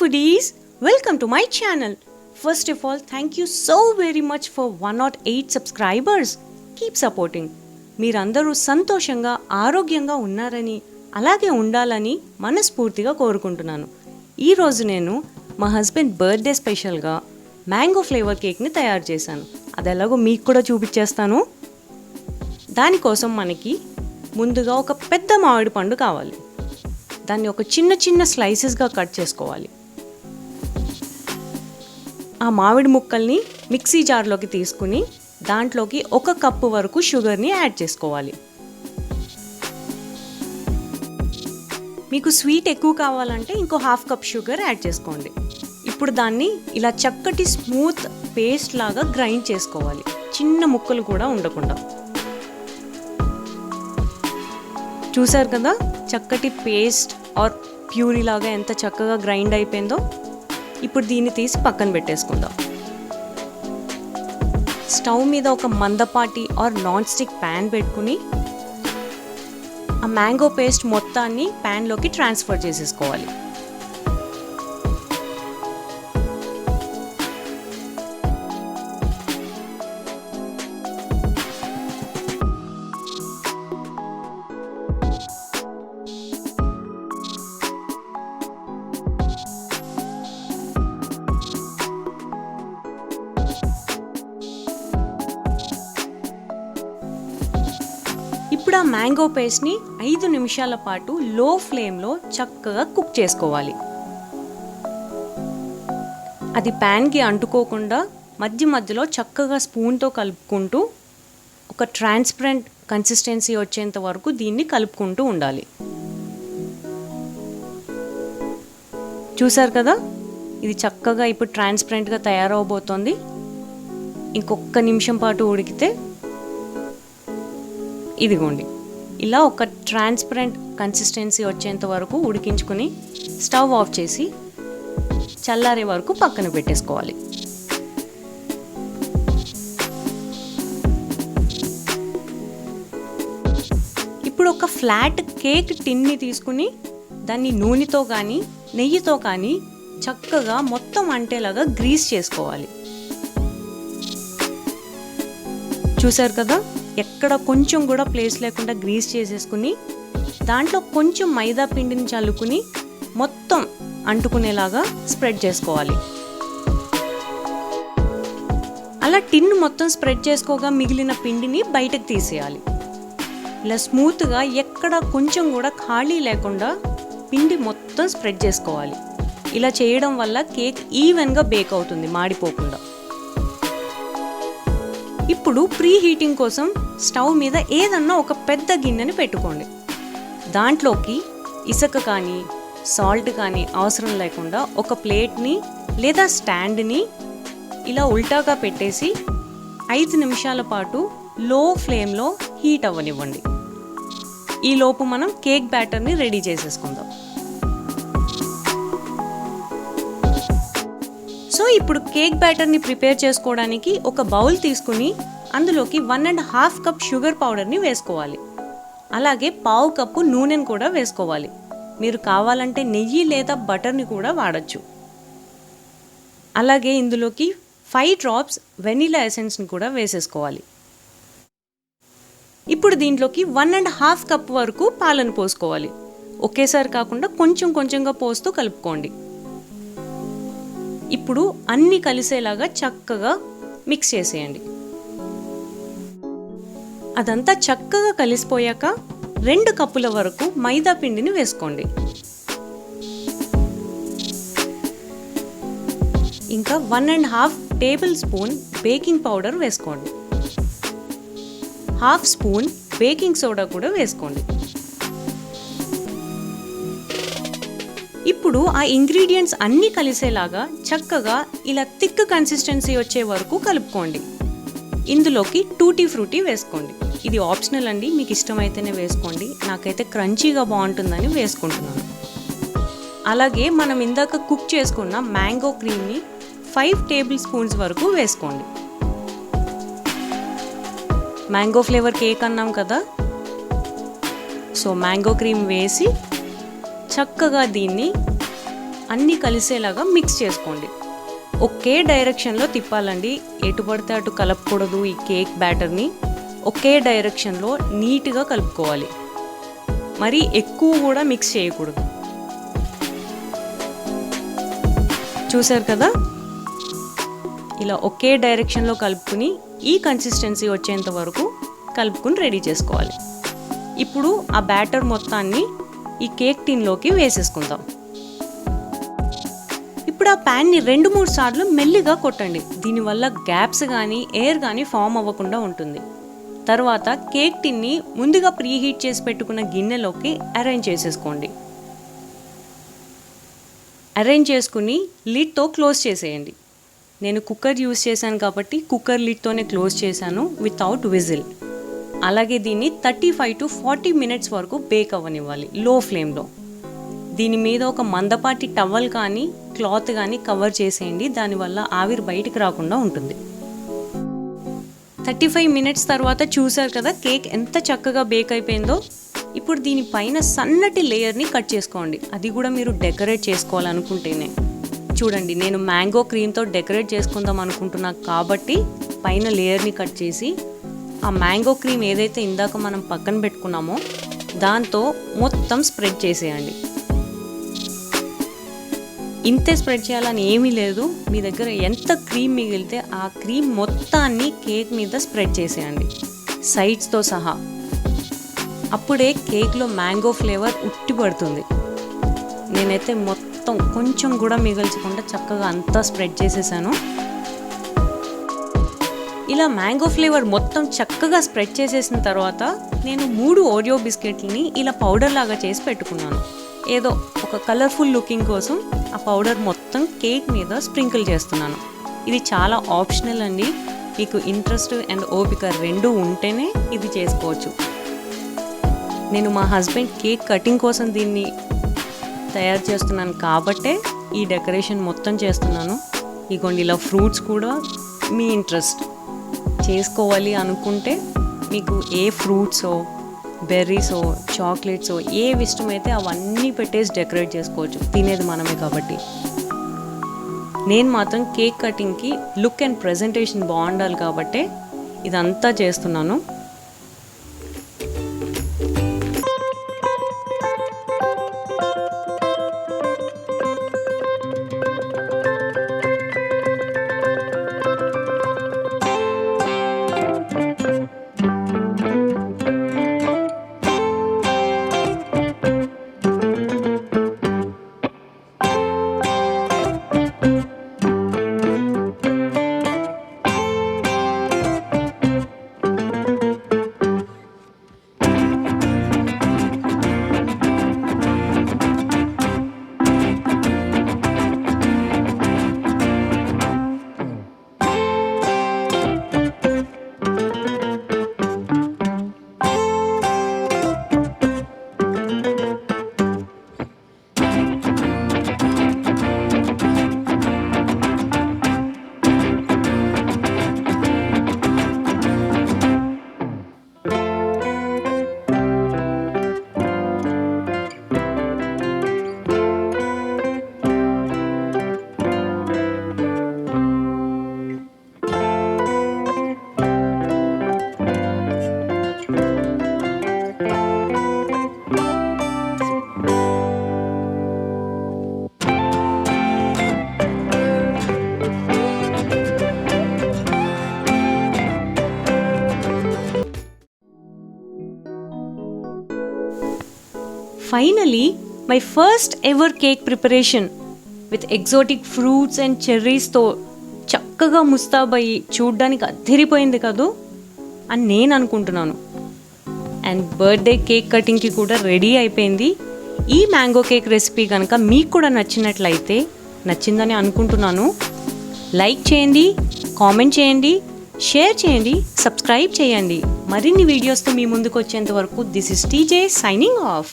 foodies, welcome to my channel. First of all, thank you so very much for 108 subscribers. Keep supporting. మీరందరూ సంతోషంగా ఆరోగ్యంగా ఉన్నారని అలాగే ఉండాలని మనస్ఫూర్తిగా కోరుకుంటున్నాను. ఈరోజు నేను మా హస్బెండ్ బర్త్డే స్పెషల్గా మ్యాంగో ఫ్లేవర్ కేక్ని తయారు చేశాను. అది ఎలాగో మీకు కూడా చూపించేస్తాను. దానికోసం మనకి ముందుగా ఒక పెద్ద మామిడి పండు కావాలి. దాన్ని ఒక చిన్న చిన్న స్లైసెస్గా కట్ చేసుకోవాలి. ఆ మామిడి ముక్కల్ని మిక్సీ జార్లోకి తీసుకుని దాంట్లోకి 1 కప్పు వరకు షుగర్ని యాడ్ చేసుకోవాలి. మీకు స్వీట్ ఎక్కువ కావాలంటే ఇంకో 1/2 కప్ షుగర్ యాడ్ చేసుకోండి. ఇప్పుడు దాన్ని ఇలా చక్కటి స్మూత్ పేస్ట్ లాగా గ్రైండ్ చేసుకోవాలి, చిన్న ముక్కలు కూడా ఉండకుండా. చూసారు కదా చక్కటి పేస్ట్ ఆర్ ప్యూరీ లాగా ఎంత చక్కగా గ్రైండ్ అయిపోయిందో. ఇప్పుడు దీన్ని తీసి పక్కన పెట్టేసుకుందాం. స్టవ్ మీద ఒక మందపాటి ఆర్ నాన్ స్టిక్ ప్యాన్ పెట్టుకుని ఆ మ్యాంగో పేస్ట్ మొత్తాన్ని ప్యాన్లోకి ట్రాన్స్ఫర్ చేసేసుకోవాలి. ఇప్పుడు ఆ మ్యాంగో పేస్ట్ని 5 నిమిషాల పాటు లో ఫ్లేమ్లో చక్కగా కుక్ చేసుకోవాలి. అది ప్యాన్కి అంటుకోకుండా మధ్య మధ్యలో చక్కగా స్పూన్తో కలుపుకుంటూ ఒక ట్రాన్స్పరెంట్ కన్సిస్టెన్సీ వచ్చేంత వరకు దీన్ని కలుపుకుంటూ ఉండాలి. చూసారు కదా ఇది చక్కగా ఇప్పుడు ట్రాన్స్పరెంట్గా తయారవబోతోంది. ఇంకొక నిమిషం పాటు ఉడికితే ఇదిగోండి ఇలా ఒక ట్రాన్స్పరెంట్ కన్సిస్టెన్సీ వచ్చేంత వరకు ఉడికించుకుని స్టవ్ ఆఫ్ చేసి చల్లారే వరకు పక్కన పెట్టేసుకోవాలి. ఇప్పుడు ఒక ఫ్లాట్ కేక్ టిన్ని తీసుకుని దాన్ని నూనెతో కానీ నెయ్యితో కానీ చక్కగా మొత్తం అంటేలాగా గ్రీస్ చేసుకోవాలి. చూసారు కదా ఎక్కడ కొంచెం కూడా ప్లేస్ లేకుండా గ్రీస్ చేసేసుకుని దాంట్లో కొంచెం మైదా పిండిని చల్లుకుని మొత్తం అంటుకునేలాగా స్ప్రెడ్ చేసుకోవాలి. అలా టిన్ మొత్తం స్ప్రెడ్ చేసుకోగా మిగిలిన పిండిని బయటకు తీసేయాలి. ఇలా స్మూత్గా ఎక్కడ కొంచెం కూడా ఖాళీ లేకుండా పిండి మొత్తం స్ప్రెడ్ చేసుకోవాలి. ఇలా చేయడం వల్ల కేక్ ఈవెన్గా బేక్ అవుతుంది, మాడిపోకుండా. ఇప్పుడు ప్రీ హీటింగ్ కోసం స్టవ్ మీద ఏదన్నా ఒక పెద్ద గిన్నెని పెట్టుకోండి. దాంట్లోకి ఇసుక కానీ సాల్ట్ కానీ అవసరం లేకుండా ఒక ప్లేట్ని లేదా స్టాండ్ని ఇలా ఉల్టాగా పెట్టేసి 5 నిమిషాల పాటు లో ఫ్లేమ్లో హీట్ అవ్వనివ్వండి. ఈలోపు మనం కేక్ బ్యాటర్ని రెడీ చేసేసుకుందాం. సో ఇప్పుడు కేక్ బ్యాటర్ని ప్రిపేర్ చేసుకోవడానికి ఒక బౌల్ తీసుకుని అందులోకి 1.5 కప్ షుగర్ పౌడర్ని వేసుకోవాలి. అలాగే 1/2 కప్పు నూనెను కూడా వేసుకోవాలి. మీరు కావాలంటే నెయ్యి లేదా బటర్ని కూడా వాడచ్చు. అలాగే ఇందులోకి 5 డ్రాప్స్ వెనిలా ఎసెన్స్ని కూడా వేసేసుకోవాలి. ఇప్పుడు దీంట్లోకి 1.5 కప్ వరకు పాలను పోసుకోవాలి. ఒకేసారి కాకుండా కొంచెం కొంచెంగా పోస్తూ కలుపుకోండి. ఇప్పుడు అన్నీ కలిసేలాగా చక్కగా మిక్స్ చేసేయండి. అదంతా చక్కగా కలిసిపోయాక 2 కప్పుల వరకు మైదా పిండిని వేసుకోండి. ఇంకా 1.5 టేబుల్ స్పూన్ బేకింగ్ పౌడర్ వేసుకోండి. 1/2 స్పూన్ బేకింగ్ సోడా కూడా వేసుకోండి. ఇప్పుడు ఆ ఇంగ్రీడియంట్స్ అన్నీ కలిసేలాగా చక్కగా ఇలా థిక్ కన్సిస్టెన్సీ వచ్చే వరకు కలుపుకోండి. ఇందులోకి టూటీ ఫ్రూటీ వేసుకోండి. ఇది ఆప్షనల్ అండి, మీకు ఇష్టమైతేనే వేసుకోండి. నాకైతే క్రంచీగా బాగుంటుందని వేసుకుంటున్నాను. అలాగే మనం ఇందాక కుక్ చేసుకున్న మ్యాంగో క్రీమ్ని 5 టేబుల్ స్పూన్స్ వరకు వేసుకోండి. మ్యాంగో ఫ్లేవర్ కేక్ అన్నాం కదా, సో మ్యాంగో క్రీమ్ వేసి చక్కగా దీన్ని అన్నీ కలిసేలాగా మిక్స్ చేసుకోండి. ఒకే డైరెక్షన్లో తిప్పాలండి, ఎటు పడితే అటు కలపకూడదు. ఈ కేక్ బ్యాటర్ని ఒకే డైరెక్షన్లో నీట్గా కలుపుకోవాలి, మరి ఎక్కువ కూడా మిక్స్ చేయకూడదు. చూసారు కదా, ఇలా ఒకే డైరెక్షన్లో కలుపుకుని ఈ కన్సిస్టెన్సీ వచ్చేంత వరకు కలుపుకుని రెడీ చేసుకోవాలి. ఇప్పుడు ఆ బ్యాటర్ మొత్తాన్ని ఈ కేక్ టిన్లోకి వేసేసుకుందాం. ఇప్పుడు ఆ ప్యాన్ని 2-3 సార్లు మెల్లిగా కొట్టండి. దీనివల్ల గ్యాప్స్ కానీ ఎయిర్ కానీ ఫామ్ అవ్వకుండా ఉంటుంది. తర్వాత కేక్ టిన్ని ముందుగా ప్రీహీట్ చేసి పెట్టుకున్న గిన్నెలోకి అరేంజ్ చేసేసుకోండి. అరేంజ్ చేసుకుని లిడ్తో క్లోజ్ చేసేయండి. నేను కుక్కర్ యూస్ చేశాను కాబట్టి కుక్కర్ లిడ్తోనే క్లోజ్ చేశాను వితౌట్ విజిల్. అలాగే దీన్ని 35 to 40 minutes వరకు బేక్ అవ్వనివ్వాలి లో ఫ్లేమ్లో. దీని మీద ఒక మందపాటి టవల్ కానీ క్లాత్ కానీ కవర్ చేసేయండి, దానివల్ల ఆవిరి బయటికి రాకుండా ఉంటుంది. 35 minutes తర్వాత చూసారు కదా కేక్ ఎంత చక్కగా బేక్ అయిపోయిందో. ఇప్పుడు దీనిపైన సన్నటి లేయర్ని కట్ చేసుకోండి, అది కూడా మీరు డెకరేట్ చేసుకోవాలనుకుంటేనే. చూడండి, నేను మ్యాంగో క్రీమ్తో డెకరేట్ చేసుకుందాం అనుకుంటున్నా కాబట్టి పైన లేయర్ని కట్ చేసి ఆ మ్యాంగో క్రీమ్ ఏదైతే ఇందాక మనం పక్కన పెట్టుకున్నామో దాంతో మొత్తం స్ప్రెడ్ చేసేయండి. ఇంతే స్ప్రెడ్ చేయాలని ఏమీ లేదు, మీ దగ్గర ఎంత క్రీమ్ మిగిలితే ఆ క్రీమ్ మొత్తాన్ని కేక్ మీద స్ప్రెడ్ చేసేయండి సైడ్స్తో సహా. అప్పుడే కేక్లో మ్యాంగో ఫ్లేవర్ ఉట్టి పడుతుంది. నేనైతే మొత్తం కొంచెం కూడా మిగల్చకుండా చక్కగా అంతా స్ప్రెడ్ చేసేసాను. ఇలా మ్యాంగో ఫ్లేవర్ మొత్తం చక్కగా స్ప్రెడ్ చేసేసిన తర్వాత నేను 3 ఓరియో బిస్కెట్లని ఇలా పౌడర్ లాగా చేసి పెట్టుకున్నాను. ఏదో ఒక కలర్ఫుల్ లుకింగ్ కోసం ఆ పౌడర్ మొత్తం కేక్ మీద స్ప్రింకిల్ చేస్తున్నాను. ఇది చాలా ఆప్షనల్ అండి, మీకు ఇంట్రెస్ట్ అండ్ ఓపిక 2 ఉంటేనే ఇది చేసుకోవచ్చు. నేను మా హస్బెండ్ కేక్ కటింగ్ కోసం దీన్ని తయారు చేస్తున్నాను కాబట్టే ఈ డెకరేషన్ మొత్తం చేస్తున్నాను. ఇగోండి, ఇలా ఫ్రూట్స్ కూడా మీ ఇంట్రెస్ట్ చేసుకోవాలి అనుకుంటే మీకు ఏ ఫ్రూట్సో బెర్రీసో చాక్లెట్సో ఏవి ఇష్టమైతే అవన్నీ పెట్టేసి డెకరేట్ చేసుకోవచ్చు, తినేది మనమే కాబట్టి. నేను మాత్రం కేక్ కటింగ్కి లుక్ అండ్ ప్రెజెంటేషన్ బాగుండాలి కాబట్టి ఇదంతా చేస్తున్నాను. Finally, my first ever cake preparation with exotic fruits and cherries తో చక్కగా ముస్తాబయ్యి చూడ్డానికి అదిరిపోయింది కదూ అని నేను అనుకుంటున్నాను. అండ్ బర్త్డే కేక్ కటింగ్కి కూడా రెడీ అయిపోయింది. ఈ మ్యాంగో కేక్ రెసిపీ కనుక మీకు కూడా నచ్చినట్లయితే, నచ్చిందని అనుకుంటున్నాను, లైక్ చేయండి, కామెంట్ చేయండి, షేర్ చేయండి, సబ్స్క్రైబ్ చేయండి. మరిన్ని వీడియోస్తో మీ ముందుకు వచ్చేంత వరకు this is TJ signing of.